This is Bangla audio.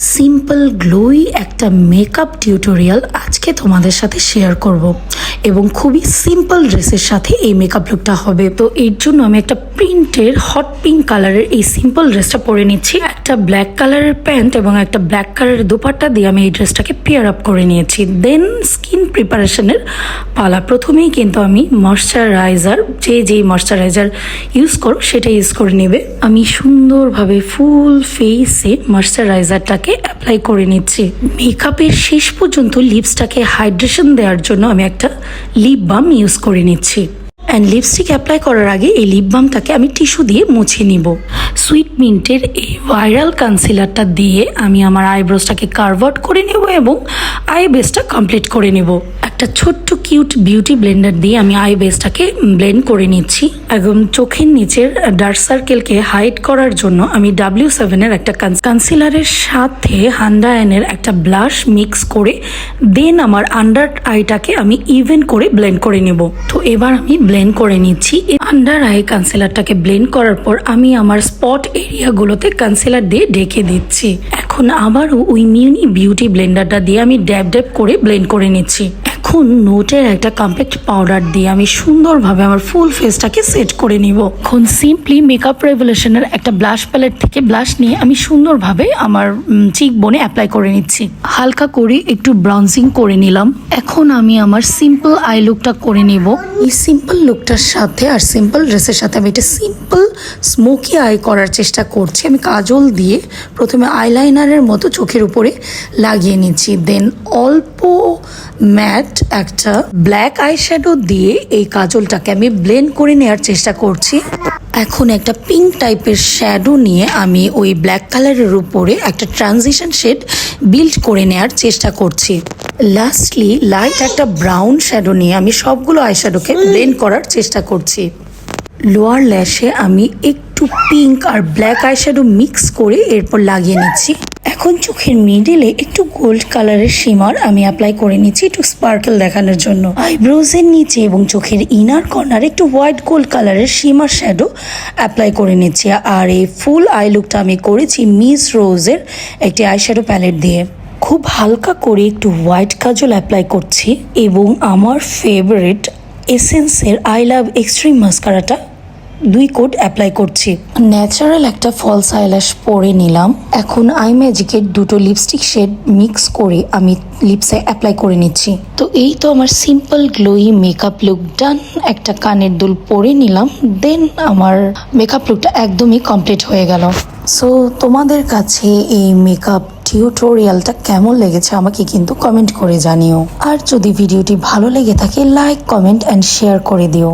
সিম্পল গ্লোই একটা মেকআপ টিউটোরিয়াল আজকে তোমাদের সাথে শেয়ার করব এবং খুবই সিম্পল ড্রেসের সাথে এই মেকআপ লুকটা হবে। তো এর জন্য আমি একটা প্রিন্টের হট পিঙ্ক কালারের এই সিম্পল ড্রেসটা পরে নিচ্ছি। একটা ব্ল্যাক কালারের প্যান্ট এবং একটা ব্ল্যাক কালারের দোপাট্টা দিয়ে আমি এই ড্রেসটাকে পেয়ার আপ করে নিয়েছি। দেন স্কিন প্রিপারেশনের পালা। প্রথমেই কিন্তু আমি ময়শ্চারাইজার, যেই ময়শ্চারাইজার ইউজ করো সেটা ইউজ করে নেবে। আমি সুন্দরভাবে ফুল ফেসে ময়শ্চারাইজারটাকে অ্যাপ্লাই করে নিচ্ছি। মেকআপের শেষ পর্যন্ত লিপসটাকে হাইড্রেশন দেওয়ার জন্য আমি একটা লিপ বাম ইউজ করে নিচ্ছি। অ্যান্ড লিপস্টিক অ্যাপ্লাই করার আগে এই লিপ বামটাকে আমি টিস্যু দিয়ে মুছে নিব। সুইট মিন্টের এই ভাইরাল কনসিলারটা দিয়ে আমি আমার আইব্রোসটাকে কার্ভ আউট করে নেব এবং আই বেসটা কমপ্লিট করে নেব। একটা ছোট্ট কিউট বিউটি ব্লেন্ডার দিয়ে আমি আই বেসটাকে ব্লেন্ড করে নিচ্ছি। এবং চোখের নিচের ডার্ক সার্কেলকে হাইড করার জন্য আমি W7-এর একটা কনসিলারের সাথে হান্ডায়নের একটা ব্লাশ মিক্স করে দেন আমার আন্ডার আইটাকে আমি ইভেন করে ব্লেন্ড করে নেব। তো এবার আমি ব্লেন্ড করে নিচ্ছি। আন্ডার আই কনসিলারটাকে ব্লেন্ড করার পর আমি আমার স্পট এরিয়াগুলোতে কনসিলার দিয়ে ঢেকে দিচ্ছি। এখন আবারও ওই মিউনি বিউটি ব্লেন্ডারটা দিয়ে আমি ড্যাব ড্যাব করে ব্লেন্ড করে নিচ্ছি। এখন নোটের একটা কম্প্যাক্ট পাউডার দিয়ে আমি সুন্দরভাবে আমার ফুল ফেসটাকে সেট করে নিব। এখন সিম্পলি মেকআপ রেভলিউশনের একটা ব্লাশ প্যালেট থেকে ব্লাশ নিয়ে আমি সুন্দরভাবে আমার চিক বোনে অ্যাপ্লাই করে নিচ্ছি। হালকা করে একটু ব্রাউজিং করে নিলাম। এখন আমি আমার সিম্পল আই লুকটা করে নিব। এই সিম্পল লুকটার সাথে আর সিম্পল ড্রেসের সাথে আমি একটা সিম্পল স্মোকি আই করার চেষ্টা করছি। আমি কাজল দিয়ে প্রথমে আইলাইনারের মতো চোখের উপরে লাগিয়ে নিচ্ছি। দেন অল্প ম্যাট একটা ব্ল্যাক আই শ্যাডো দিয়ে এই কাজলটাকে আমি ব্লেন্ড করে নেওয়ার চেষ্টা করছি। এখন একটা পিঙ্ক টাইপের শ্যাডো নিয়ে আমি ওই ব্ল্যাক কালারের উপরে একটা ট্রানজিশন শেড বিল্ড করে নেওয়ার চেষ্টা করছি। লাস্টলি লাইট একটা ব্রাউন শ্যাডো নিয়ে আমি সবগুলো আই শ্যাডোকে ব্লেন্ড করার চেষ্টা করছি। লোয়ার ল্যাশে আমি একটু পিঙ্ক আর ব্ল্যাক আই শ্যাডো মিক্স করে এরপর লাগিয়ে নিচ্ছি। এখন চোখের মিডিলে একটু গোল্ড কালারের শিমার আমি অ্যাপ্লাই করে নিচ্ছি একটু স্পার্কেল দেখানোর জন্য। আইব্রোজের নিচে এবং চোখের ইনার কর্নারে একটু হোয়াইট গোল্ড কালারের শিমার শ্যাডো অ্যাপ্লাই করে নিচ্ছি। আর এই ফুল আই লুকটা আমি করেছি মিস রোজের একটি আই শ্যাডো প্যালেট দিয়ে। খুব হালকা করে একটু হোয়াইট কাজল অ্যাপ্লাই করছি এবং আমার ফেভারিট এসেন্সের আই লাভ এক্সট্রিম মাস্কারাটা 2 কোট অ্যাপ্লাই করছি। ন্যাচারাল একটা ফলস আইল্যাশ পরে নিলাম। এখন আই ম্যাজিকের 2টো লিপস্টিক শেড মিক্স করে আমি লিপসে অ্যাপ্লাই করে নিচ্ছি। তো এই তো আমার সিম্পল গ্লোই মেকআপ লুক ডান। একটা কানের দুল পরে নিলাম। দেন আমার মেকআপ লুকটা একদমই কমপ্লিট হয়ে গেল। সো তোমাদের কাছে এই মেকআপ টিউটোরিয়ালটা কেমন লেগেছে আমাকে কিন্তু কমেন্ট করে জানিও। আর যদি ভিডিওটি ভালো লেগে থাকে লাইক, কমেন্ট অ্যান্ড শেয়ার করে দিও।